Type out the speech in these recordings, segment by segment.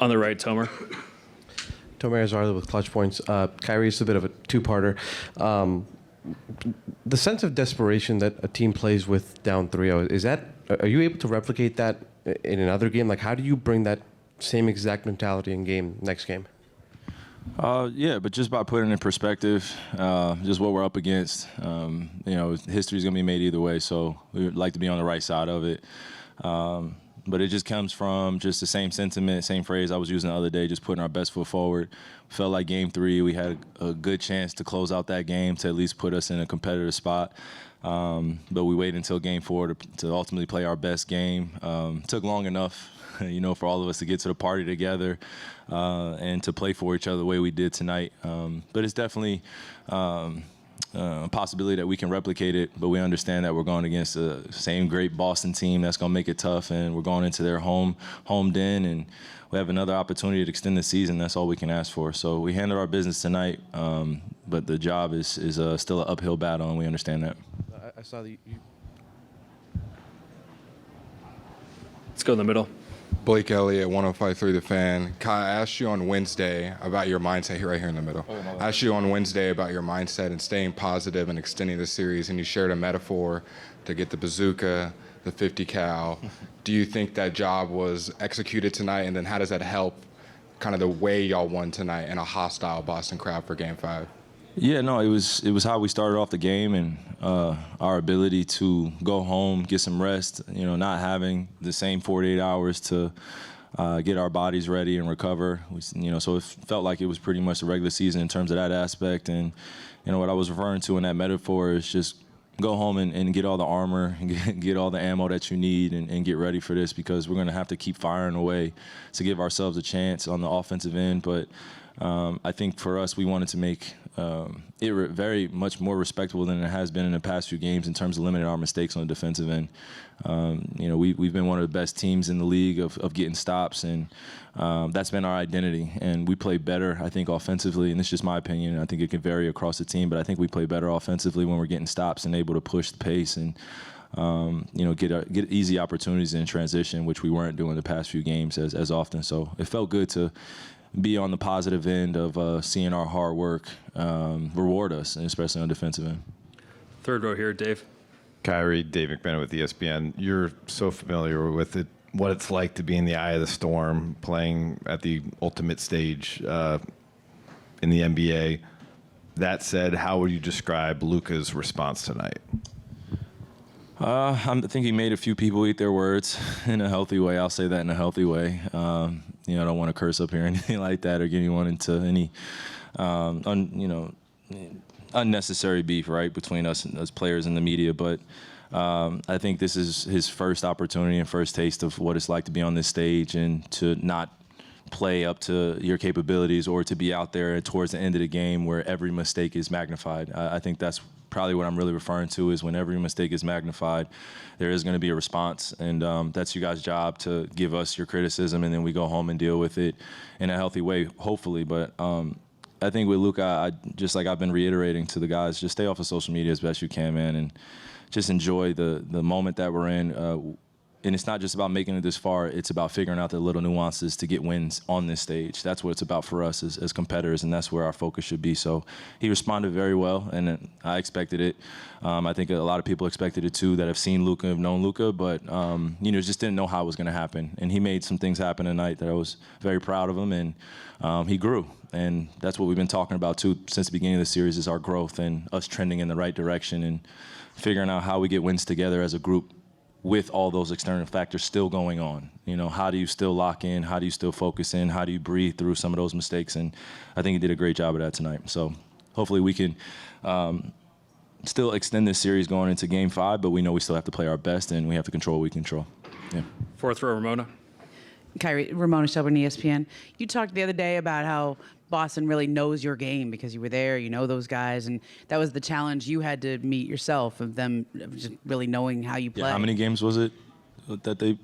On the right, Tomer. Tomer Azarla with Clutch Points. Kyrie, it's a bit of a two-parter. The sense of desperation that a team plays with down 3-0, are you able to replicate that in another game? Like, how do you bring that same exact mentality in next game? Yeah, but just by putting it in perspective, just what we're up against, history's going to be made either way, so we would like to be on the right side of it. But it just comes from just the same sentiment, same phrase I was using the other day, just putting our best foot forward. Felt like Game 3, we had a good chance to close out that game to at least put us in a competitive spot. But we waited until Game 4 to ultimately play our best game. Took long enough, for all of us to get to the party together and to play for each other the way we did tonight. But it's definitely a possibility that we can replicate it, but we understand that we're going against the same great Boston team that's going to make it tough, and we're going into their home den, and we have another opportunity to extend the season. That's all we can ask for. So we handled our business tonight, but the job is still an uphill battle, and we understand that. I saw that you... Let's go in the middle. Blake Elliott, 105.3 The Fan. Kai, I asked you on Wednesday about your mindset, right here in the middle. I asked you on Wednesday about your mindset and staying positive and extending the series, and you shared a metaphor to get the bazooka, the 50 cal. Do you think that job was executed tonight, and then how does that help kind of the way y'all won tonight in a hostile Boston crowd for Game 5? Yeah, no, it was how we started off the game, and our ability to go home, get some rest, not having the same 48 hours to get our bodies ready and recover. So it felt like it was pretty much the regular season in terms of that aspect. And, what I was referring to in that metaphor is just go home and get all the armor, and get all the ammo that you need and get ready for this, because we're going to have to keep firing away to give ourselves a chance on the offensive end. But I think for us, we wanted to make it very much more respectable than it has been in the past few games in terms of limiting our mistakes on the defensive end. We've been one of the best teams in the league of getting stops, and that's been our identity. And we play better, I think, offensively, and this is just my opinion. I think it can vary across the team, but I think we play better offensively when we're getting stops and able to push the pace and get easy opportunities in transition, which we weren't doing the past few games as often. So it felt good to be on the positive end of seeing our hard work reward us, and especially on the defensive end. Third row here, Dave. Kyrie, Dave McMahon with ESPN. You're so familiar with it, what it's like to be in the eye of the storm, playing at the ultimate stage in the NBA. That said, how would you describe Luka's response tonight? I think he made a few people eat their words in a healthy way. I'll say that in a healthy way. I don't want to curse up here or anything like that or get anyone into any, unnecessary beef, right, between us as players and the media. But I think this is his first opportunity and first taste of what it's like to be on this stage and to not play up to your capabilities, or to be out there towards the end of the game where every mistake is magnified. I think that's probably what I'm really referring to, is when every mistake is magnified, there is going to be a response, and that's you guys' job to give us your criticism, and then we go home and deal with it in a healthy way, hopefully. But I think with Luka, just like I've been reiterating to the guys, just stay off of social media as best you can, man, and just enjoy the moment that we're in. And it's not just about making it this far, it's about figuring out the little nuances to get wins on this stage. That's what it's about for us as competitors, and that's where our focus should be. So he responded very well, and I expected it. I think a lot of people expected it too that have seen Luka, have known Luka, but just didn't know how it was going to happen. And he made some things happen tonight that I was very proud of him, and he grew. And that's what we've been talking about too since the beginning of the series, is our growth and us trending in the right direction and figuring out how we get wins together as a group with all those external factors still going on. How do you still lock in? How do you still focus in? How do you breathe through some of those mistakes? And I think he did a great job of that tonight. So hopefully we can still extend this series going into Game 5, but we know we still have to play our best, and we have to control what we control. Yeah. Fourth row, Ramona. Kyrie, Ramona Shelburne, ESPN. You talked the other day about how Boston really knows your game because you were there, you know those guys, and that was the challenge you had to meet yourself, of them just really knowing how you play. Yeah, how many games was it that they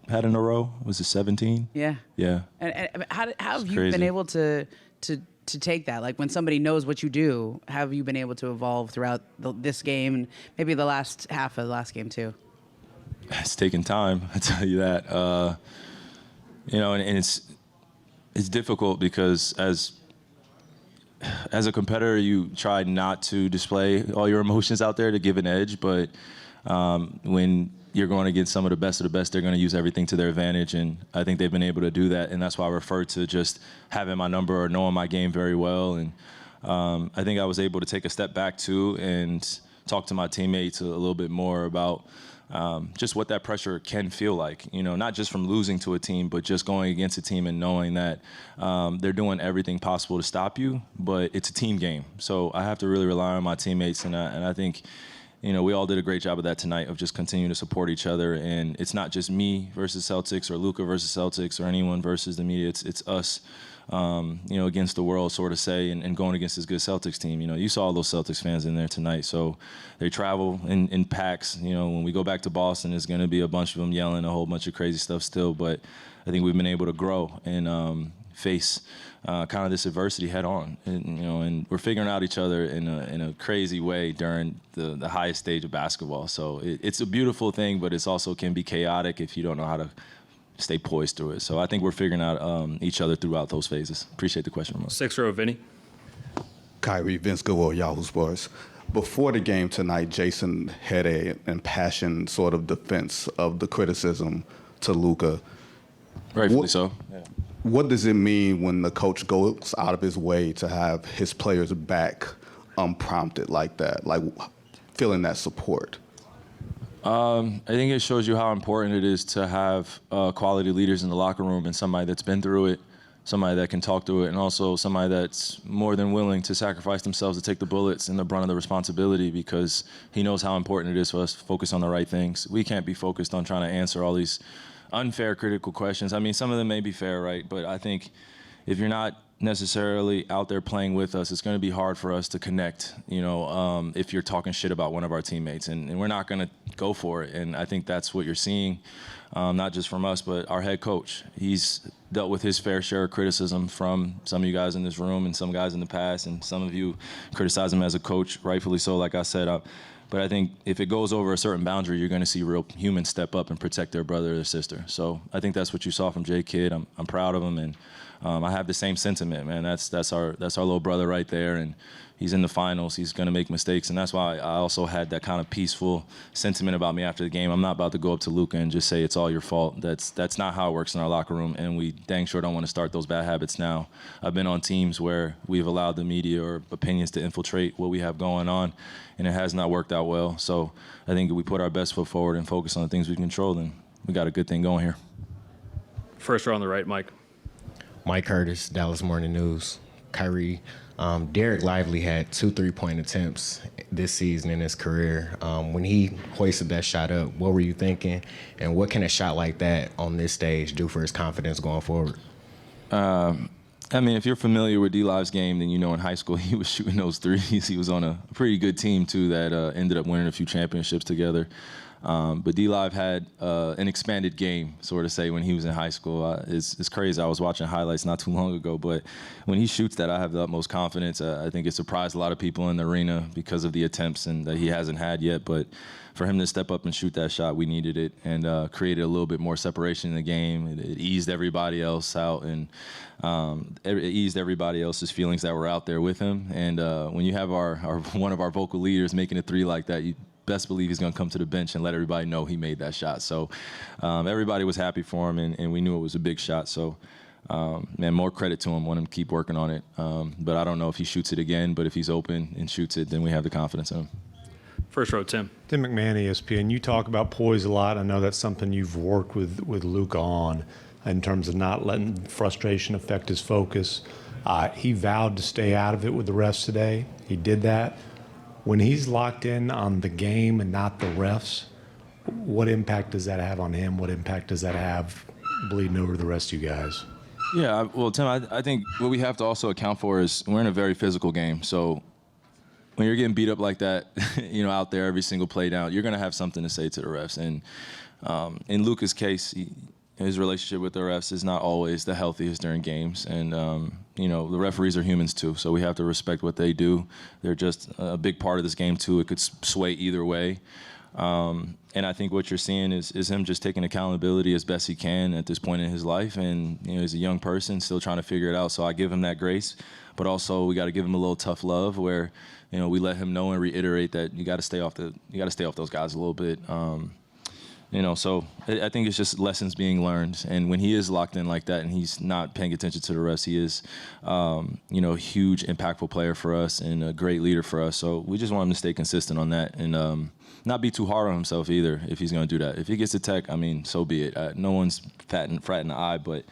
had in a row? Was it 17? Yeah. Yeah. And how have you crazy. been able to take that? Like, when somebody knows what you do, how have you been able to evolve throughout this game and maybe the last half of the last game too? It's taken time, I tell you that. And it's It's difficult because as a competitor, you try not to display all your emotions out there to give an edge, but when you're going against some of the best, they're going to use everything to their advantage, and I think they've been able to do that, and that's why I refer to just having my number or knowing my game very well, and I think I was able to take a step back too and talk to my teammates a little bit more about just what that pressure can feel like, not just from losing to a team, but just going against a team and knowing that they're doing everything possible to stop you, but it's a team game. So I have to really rely on my teammates, and I think, we all did a great job of that tonight, of just continuing to support each other. And it's not just me versus Celtics or Luka versus Celtics or anyone versus the media. It's us, against the world, sort of say, and going against this good Celtics team. You saw all those Celtics fans in there tonight. So they travel in packs. When we go back to Boston, there's going to be a bunch of them yelling a whole bunch of crazy stuff still. But I think we've been able to grow and face kind of this adversity head on, and we're figuring out each other in a crazy way during the highest stage of basketball. So it's a beautiful thing, but it's also can be chaotic if you don't know how to stay poised through it. So I think we're figuring out each other throughout those phases. Appreciate the question, Ramon. 6th row, Vinny. Kyrie, Vince Goodwill, Yahoo Sports. Before the game tonight, Jason had an impassioned sort of defense of the criticism to Luka. Rightfully so. Yeah. What does it mean when the coach goes out of his way to have his players back unprompted like that, like feeling that support? I think it shows you how important it is to have quality leaders in the locker room and somebody that's been through it, somebody that can talk through it, and also somebody that's more than willing to sacrifice themselves to take the bullets and the brunt of the responsibility, because he knows how important it is for us to focus on the right things. We can't be focused on trying to answer all these unfair critical questions. I mean, some of them may be fair, right? But I think if you're not necessarily out there playing with us, it's going to be hard for us to connect, if you're talking shit about one of our teammates. And we're not going to go for it. And I think that's what you're seeing, not just from us, but our head coach. He's dealt with his fair share of criticism from some of you guys in this room and some guys in the past. And some of you criticize him as a coach, rightfully so, like I said. But I think if it goes over a certain boundary, you're going to see real humans step up and protect their brother or their sister. So I think that's what you saw from J. Kidd. I'm proud of him, and I have the same sentiment, man. That's our little brother right there, and he's in the finals. He's going to make mistakes, and that's why I also had that kind of peaceful sentiment about me after the game. I'm not about to go up to Luka and just say it's all your fault. That's not how it works in our locker room, and we dang sure don't want to start those bad habits now. I've been on teams where we've allowed the media or opinions to infiltrate what we have going on, and it has not worked out well. So I think if we put our best foot forward and focus on the things we control, then we got a good thing going here. 1st row on the right, Mike. Mike Curtis, Dallas Morning News. Kyrie, Derek Lively had 2 3-point attempts this season in his career. When he hoisted that shot up, what were you thinking? And what can a shot like that on this stage do for his confidence going forward? I mean, if you're familiar with D-Live's game, then you know in high school he was shooting those threes. He was on a pretty good team, too, that ended up winning a few championships together. But D-Live had an expanded game, sort of say, when he was in high school. It's crazy. I was watching highlights not too long ago, but when he shoots that, I have the utmost confidence. I think it surprised a lot of people in the arena because of the attempts and that he hasn't had yet. But for him to step up and shoot that shot, we needed it, and created a little bit more separation in the game. It eased everybody else out, and it eased everybody else's feelings that were out there with him. And when you have our one of our vocal leaders making a three like that, you best believe he's going to come to the bench and let everybody know he made that shot. So everybody was happy for him, and we knew it was a big shot. So, man, more credit to him. Want him to keep working on it. But I don't know if he shoots it again, but if he's open and shoots it, then we have the confidence in him. 1st row, Tim. Tim McMahon, ESPN. You talk about poise a lot. I know that's something you've worked with Luka on in terms of not letting frustration affect his focus. He vowed to stay out of it with the refs today. He did that. When he's locked in on the game and not the refs, what impact does that have on him? What impact does that have bleeding over the rest of you guys? Yeah, well, Tim, I think what we have to also account for is we're in a very physical game. So when you're getting beat up like that, out there every single play down, you're going to have something to say to the refs. And in Luka's case, his relationship with the refs is not always the healthiest during games. And, the referees are humans too, so we have to respect what they do. They're just a big part of this game too. It could sway either way. And I think what you're seeing is him just taking accountability as best he can at this point in his life. And, he's a young person still trying to figure it out. So I give him that grace. But also we got to give him a little tough love where, we let him know and reiterate that you got to stay off those guys a little bit. So I think it's just lessons being learned. And when he is locked in like that and he's not paying attention to the rest, he is, a huge, impactful player for us and a great leader for us. So we just want him to stay consistent on that and not be too hard on himself either if he's going to do that. If he gets a tech, so be it. No one's fratting the eye, but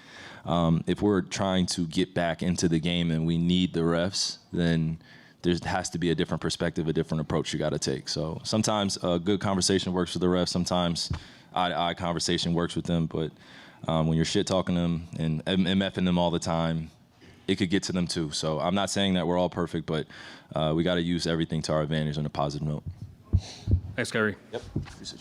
if we're trying to get back into the game and we need the refs, then there has to be a different perspective, a different approach you got to take. So sometimes a good conversation works with the refs. Sometimes eye-to-eye conversation works with them. But when you're shit-talking them and MFing them all the time, it could get to them too. So I'm not saying that we're all perfect, but we got to use everything to our advantage on a positive note. Thanks, Kyrie. Yep. Appreciate you.